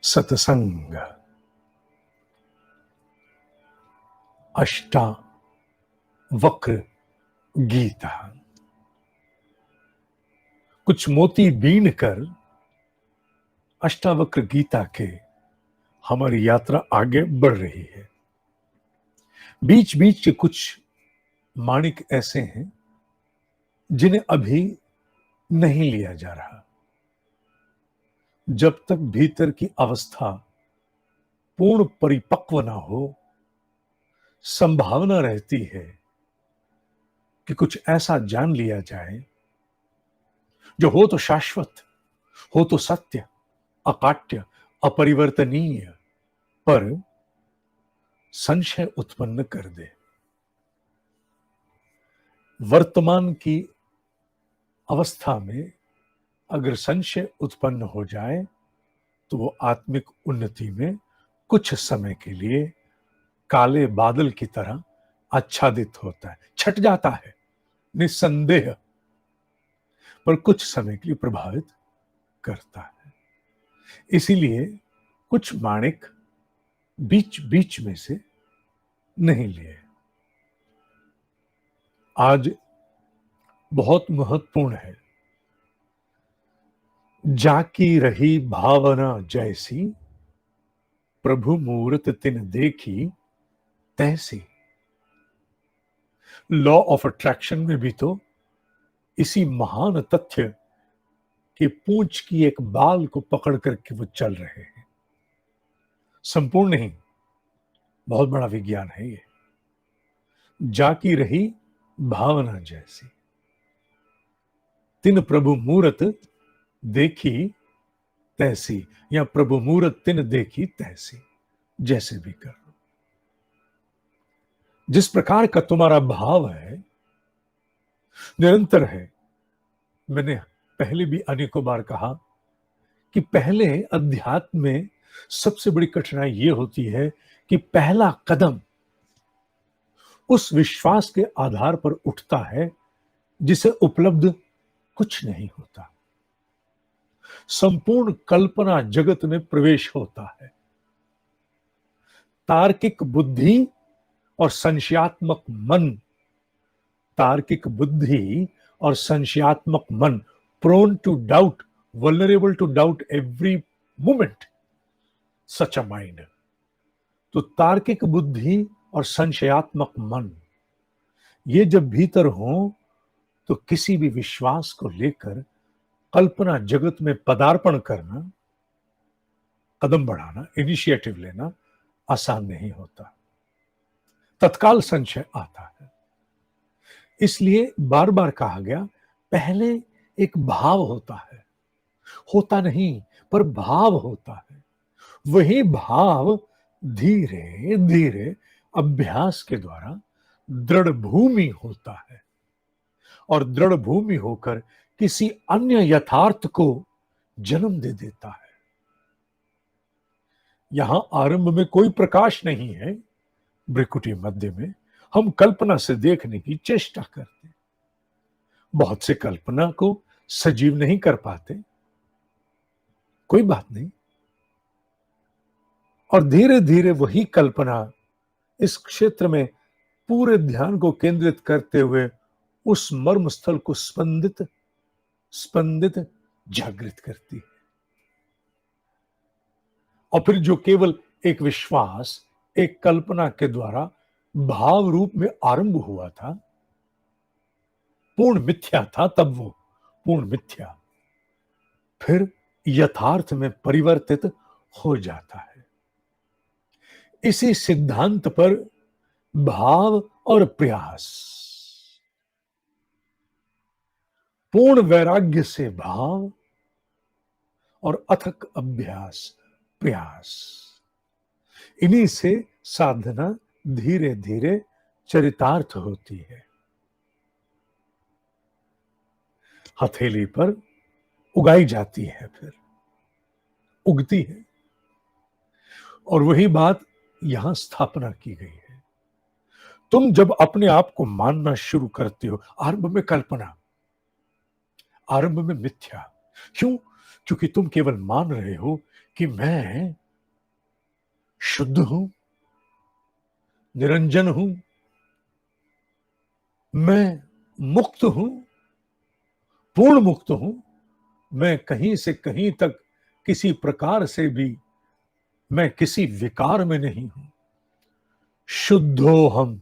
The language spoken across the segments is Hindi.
सत्संग अष्टावक्र गीता। कुछ मोती बीन कर अष्टावक्र गीता के हमारी यात्रा आगे बढ़ रही है। बीच बीच के कुछ माणिक ऐसे हैं जिन्हें अभी नहीं लिया जा रहा। जब तक भीतर की अवस्था पूर्ण परिपक्व ना हो, संभावना रहती है कि कुछ ऐसा जान लिया जाए जो हो तो शाश्वत, हो तो सत्य, अकाट्य, अपरिवर्तनीय, पर संशय उत्पन्न कर दे। वर्तमान की अवस्था में अगर संशय उत्पन्न हो जाए तो वो आत्मिक उन्नति में कुछ समय के लिए काले बादल की तरह आच्छादित होता है, छट जाता है निस्संदेह, पर कुछ समय के लिए प्रभावित करता है। इसीलिए कुछ माणिक बीच बीच में से नहीं लिए। आज बहुत महत्वपूर्ण है, जाकी रही भावना जैसी, प्रभु मूरत तिन देखी तैसी। लॉ ऑफ अट्रैक्शन में भी तो इसी महान तथ्य कि पूंछ की एक बाल को पकड़ करके वो चल रहे हैं। संपूर्ण नहीं, बहुत बड़ा विज्ञान है ये। जाकी रही भावना जैसी, तिन प्रभु मूरत देखी तैसी, या प्रभु मूरत तिन देखी तैसी, जैसे भी कर लो। जिस प्रकार का तुम्हारा भाव है, निरंतर है। मैंने पहले भी अनेकों बार कहा कि पहले अध्यात्म में सबसे बड़ी कठिनाई यह होती है कि पहला कदम उस विश्वास के आधार पर उठता है जिसे उपलब्ध कुछ नहीं होता। संपूर्ण कल्पना जगत में प्रवेश होता है। तार्किक बुद्धि और संशयात्मक मन, तार्किक बुद्धि और संशयात्मक मन, prone to doubt, vulnerable to doubt every moment, such a mind. तो तार्किक बुद्धि और संशयात्मक मन ये जब भीतर हो तो किसी भी विश्वास को लेकर कल्पना जगत में पदार्पण करना, कदम बढ़ाना, इनिशिएटिव लेना आसान नहीं होता। तत्काल संशय आता है। इसलिए बार बार कहा गया, पहले एक भाव होता है, होता नहीं पर भाव होता है। वही भाव धीरे धीरे अभ्यास के द्वारा दृढ़ भूमि होता है और दृढ़ भूमि होकर किसी अन्य यथार्थ को जन्म दे देता है। यहां आरंभ में कोई प्रकाश नहीं है। भ्रिकुटी मध्य में हम कल्पना से देखने की चेष्टा करते, बहुत से कल्पना को सजीव नहीं कर पाते, कोई बात नहीं। और धीरे धीरे वही कल्पना इस क्षेत्र में पूरे ध्यान को केंद्रित करते हुए उस मर्म स्थल को स्पंदित जागृत करती है। और फिर जो केवल एक विश्वास, एक कल्पना के द्वारा भाव रूप में आरंभ हुआ था, पूर्ण मिथ्या था, तब वो पूर्ण मिथ्या फिर यथार्थ में परिवर्तित हो जाता है। इसी सिद्धांत पर भाव और प्रयास, पूर्ण वैराग्य से भाव और अथक अभ्यास प्रयास, इन्हीं से साधना धीरे धीरे चरितार्थ होती है। हथेली पर उगाई जाती है, फिर उगती है। और वही बात यहां स्थापना की गई है। तुम जब अपने आप को मानना शुरू करते हो, आरंभ में कल्पना, आरंभ में मिथ्या। क्यों? क्योंकि तुम केवल मान रहे हो कि मैं शुद्ध हूं, निरंजन हूं, मैं मुक्त हूं, पूर्ण मुक्त हूं, मैं कहीं से कहीं तक किसी प्रकार से भी मैं किसी विकार में नहीं हूं। शुद्धो हम,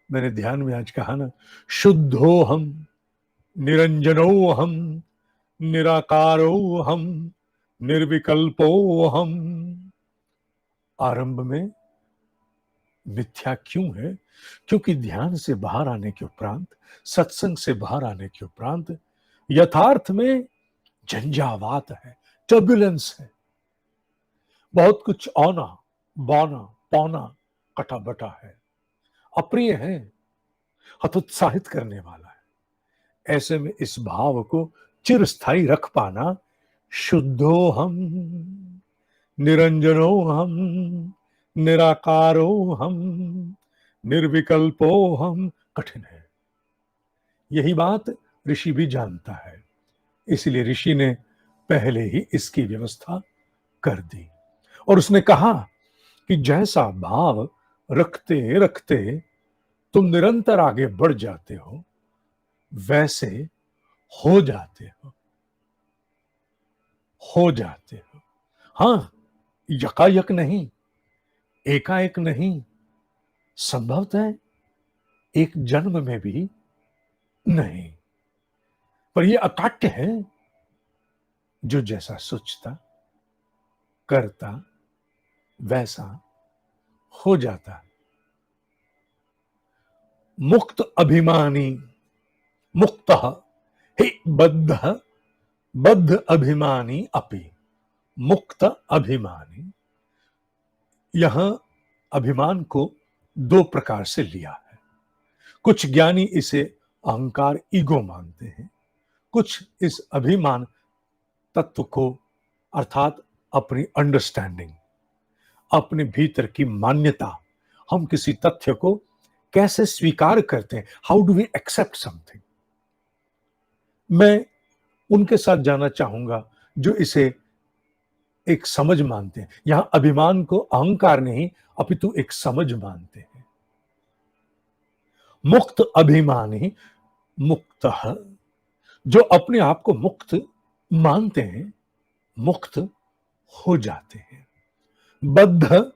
मैंने ध्यान में आज कहा ना, शुद्धो हम, निरंजनो हम, निराकारो हम, निर्विकल्पो हम। आरंभ में मिथ्या क्यों है? क्योंकि ध्यान से बाहर आने के उपरांत, सत्संग से बाहर आने के उपरांत यथार्थ में झंझावात है, टर्बुलेंस है, बहुत कुछ औना बौना पौना कटा बटा है, अप्रिय है, हतोत्साहित करने वाला है। ऐसे में इस भाव को चिरस्थायी रख पाना, शुद्धो हम, निरंजनो हम, निराकारो हम, निर्विकल्पो हम, कठिन है। यही बात ऋषि भी जानता है, इसलिए ऋषि ने पहले ही इसकी व्यवस्था कर दी और उसने कहा कि जैसा भाव रखते रखते तुम निरंतर आगे बढ़ जाते हो, वैसे हो जाते हो, हो जाते हो। हां, यकायक नहीं, एकाएक नहीं, संभवतः एक जन्म में भी नहीं, पर यह अकाट्य है। जो जैसा सोचता करता वैसा हो जाता। मुक्त अभिमानी, मुक्त ही बद्ध, बद्ध अभिमानी अपि, मुक्त अभिमानी। यहां अभिमान को दो प्रकार से लिया है। कुछ ज्ञानी इसे अहंकार, ईगो मानते हैं, कुछ इस अभिमान तत्व को अर्थात अपनी अंडरस्टैंडिंग, अपने भीतर की मान्यता, हम किसी तथ्य को कैसे स्वीकार करते हैं, how do we accept something. मैं उनके साथ जाना चाहूंगा जो इसे एक समझ मानते हैं। यहां अभिमान को अहंकार नहीं अपितु एक समझ मानते हैं। मुक्त अभिमानी मुक्त, जो अपने आप को मुक्त मानते हैं, मुक्त हो जाते हैं। बद्ध,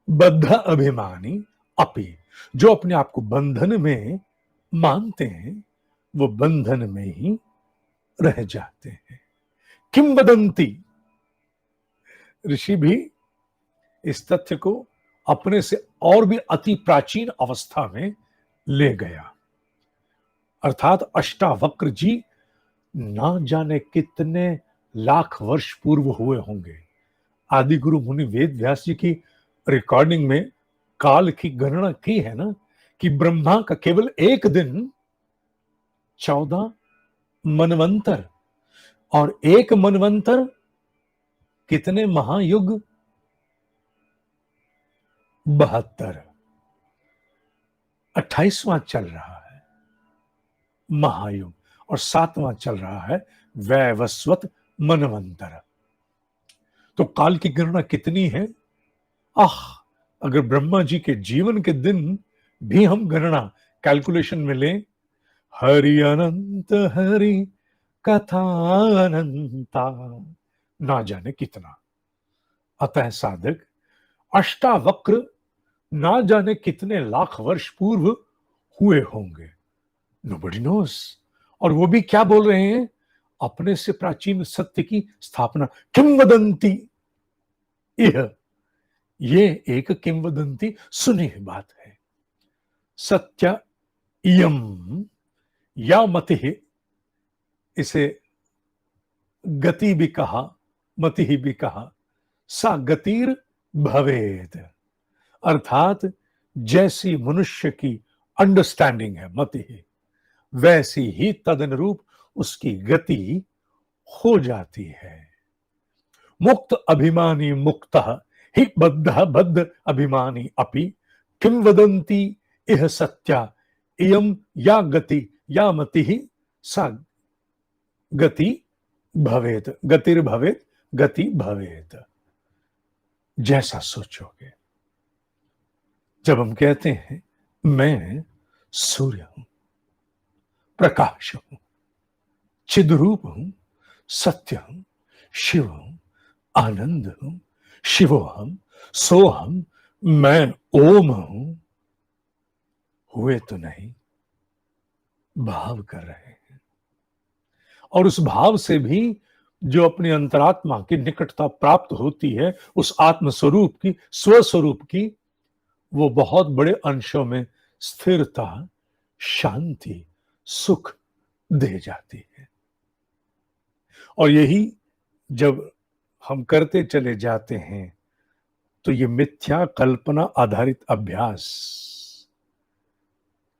बद्ध अभिमानी अपि, जो अपने आप को बंधन में मानते हैं, वो बंधन में ही रह जाते हैं। किंवदंती, ऋषि भी इस तथ्य को अपने से और भी अति प्राचीन अवस्था में ले गया। अर्थात अष्टावक्र जी ना जाने कितने लाख वर्ष पूर्व हुए होंगे। आदि गुरु मुनि वेद व्यास जी की रिकॉर्डिंग में काल की गणना की है ना, कि ब्रह्मा का केवल एक दिन 14 मनवंतर, और एक मनवंतर कितने महायुग? 72। 28वां चल रहा है महायुग और 7वां चल रहा है वैवस्वत मनवंतर। तो काल की गणना कितनी है? अगर ब्रह्मा जी के जीवन के दिन भी हम गणना कैलकुलेशन में लें, हरि अनंत हरि कथा अनंता, ना जाने कितना। अतः साधक, अष्टावक्र ना जाने कितने लाख वर्ष पूर्व हुए होंगे, नोबडी नोस। और वो भी क्या बोल रहे हैं? अपने से प्राचीन सत्य की स्थापना। किंवदंती, ये एक किंवदंती सुनी हुई बात है। सत्य इयम या मति, इसे गति भी कहा, मति भी कहा। सा गतिर भवेद, अर्थात जैसी मनुष्य की अंडरस्टैंडिंग है मति, वैसी ही तदनुरूप उसकी गति हो जाती है। मुक्त अभिमानी मुक्त ही बद्ध, बद्ध अभिमानी अपि, किंवदंती इह सत्या इयम या गति या मति, सा गति भवेत, गतिर्भवेत, गति भवेत। जैसा सोचोगे। जब हम कहते हैं मैं सूर्य हूं, प्रकाश हूं, चिद्रूप हूं, सत्य हूं, शिव हूं, आनंद हूं, शिवोहम, सोहम, मैं ओम हूं, हुए तो नहीं, भाव कर रहे हैं। और उस भाव से भी जो अपनी अंतरात्मा की निकटता प्राप्त होती है, उस आत्म स्वरूप की, स्वस्वरूप की, वो बहुत बड़े अंशों में स्थिरता, शांति, सुख दे जाती है। और यही जब हम करते चले जाते हैं तो ये मिथ्या कल्पना आधारित अभ्यास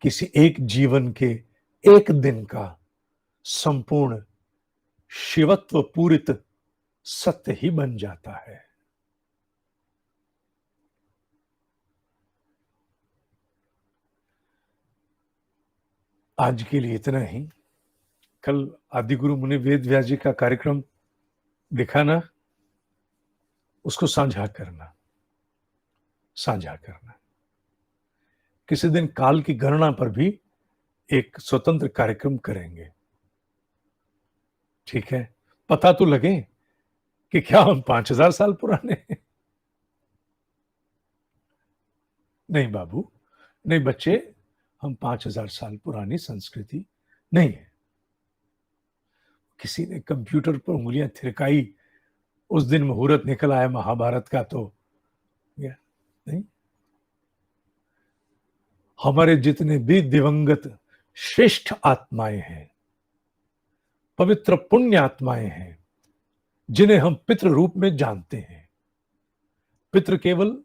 किसी एक जीवन के एक दिन का संपूर्ण शिवत्व पूरित सत्य ही बन जाता है। आज के लिए इतना ही। कल आदिगुरु मुनि वेद व्यास जी का कार्यक्रम दिखाना, उसको साझा करना। किसी दिन काल की गणना पर भी एक स्वतंत्र कार्यक्रम करेंगे, ठीक है? पता तो लगे कि क्या हम 5000 साल पुराने हैं? नहीं बाबू, नहीं बच्चे, हम 5000 साल पुरानी संस्कृति नहीं है। किसी ने कंप्यूटर पर उंगलियां थिरकाई, उस दिन मुहूर्त निकल आया महाभारत का, तो या नहीं। हमारे जितने भी दिवंगत श्रेष्ठ आत्माएं हैं, पवित्र पुण्य आत्माएं हैं, जिन्हें हम पितृ रूप में जानते हैं। पितृ केवल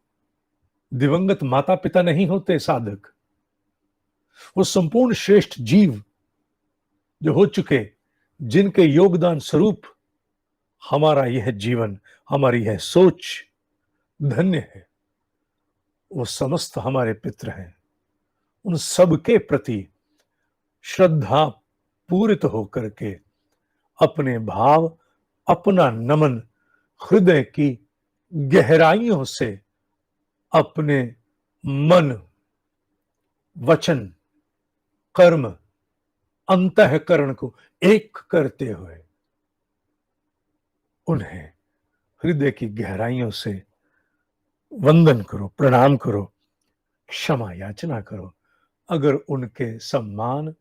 दिवंगत माता पिता नहीं होते साधक, वो संपूर्ण श्रेष्ठ जीव जो हो चुके, जिनके योगदान स्वरूप हमारा यह जीवन, हमारी यह सोच धन्य है, वो समस्त हमारे पितृ हैं। उन सबके प्रति श्रद्धा पूरित होकर के अपने भाव, अपना नमन हृदय की गहराइयों से अपने मन, वचन, कर्म, अंतःकरण को एक करते हुए उन्हें हृदय की गहराइयों से वंदन करो, प्रणाम करो, क्षमा याचना करो। अगर उनके सम्मान,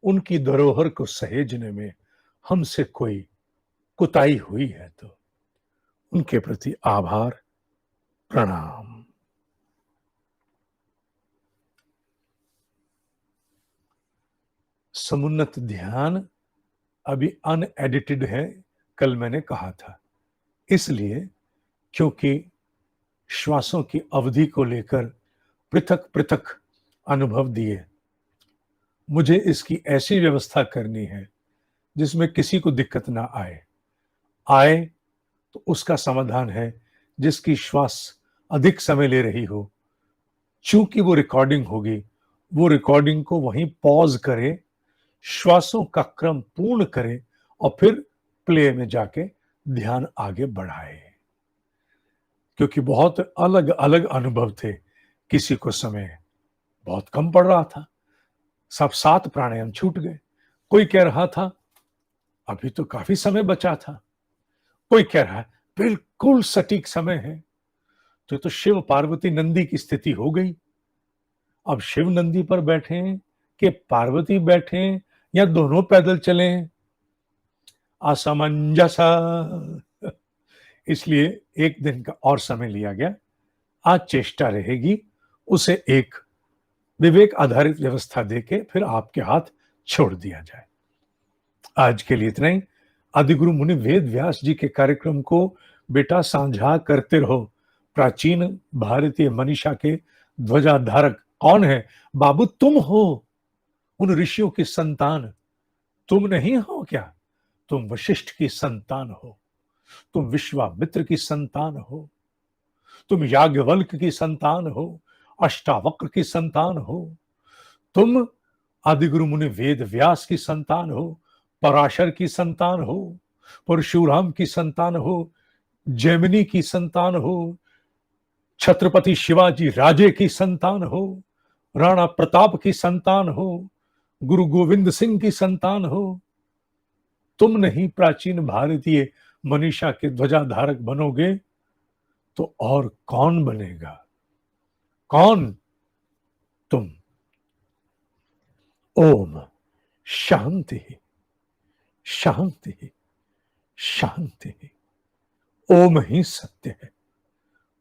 उनकी धरोहर को सहेजने में हमसे कोई कुताही हुई है तो उनके प्रति आभार, प्रणाम। समुन्नत ध्यान अभी अनएडिटेड है, कल मैंने कहा था, इसलिए क्योंकि श्वासों की अवधि को लेकर पृथक पृथक अनुभव दिए, मुझे इसकी ऐसी व्यवस्था करनी है जिसमें किसी को दिक्कत ना आए तो उसका समाधान है जिसकी श्वास अधिक समय ले रही हो, चूंकि वो रिकॉर्डिंग होगी, वो रिकॉर्डिंग को वहीं पॉज करे, श्वासों का क्रम पूर्ण करे और फिर प्ले में जाके ध्यान आगे बढ़ाए। क्योंकि बहुत अलग अलग अनुभव थे। किसी को समय बहुत कम पड़ रहा था, सब 7 प्राणायाम छूट गए। कोई कह रहा था अभी तो काफी समय बचा था, कोई कह रहा है बिल्कुल सटीक समय है। तो शिव पार्वती नंदी की स्थिति हो गई। अब शिव नंदी पर बैठे कि पार्वती बैठे या दोनों पैदल चले, असमंजस। इसलिए एक दिन का और समय लिया गया। आज चेष्टा रहेगी उसे एक विवेक आधारित व्यवस्था देके फिर आपके हाथ छोड़ दिया जाए। आज के लिए इतना ही। आदिगुरु मुनि वेद व्यास जी के कार्यक्रम को बेटा साझा करते रहो। प्राचीन भारतीय मनीषा के ध्वजाधारक कौन है? बाबू तुम हो, उन ऋषियों की संतान। तुम नहीं हो क्या? तुम वशिष्ठ की संतान हो, तुम विश्वामित्र की संतान हो, तुम याज्ञवल्क्य की संतान हो, अष्टावक्र की संतान हो, तुम आदिगुरु मुनि वेद व्यास की संतान हो, पराशर की संतान हो, परशुराम की संतान हो, जैमिनी की संतान हो, छत्रपति शिवाजी राजे की संतान हो, राणा प्रताप की संतान हो, गुरु गोविंद सिंह की संतान हो, तुम नहीं प्राचीन भारतीय मनीषा के ध्वजाधारक बनोगे तो और कौन बनेगा? कौन? तुम। ओम शांति शांति शांति। ओम ही सत्य है,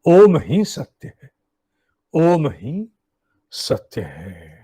ओम ही सत्य है, ओम ही सत्य है।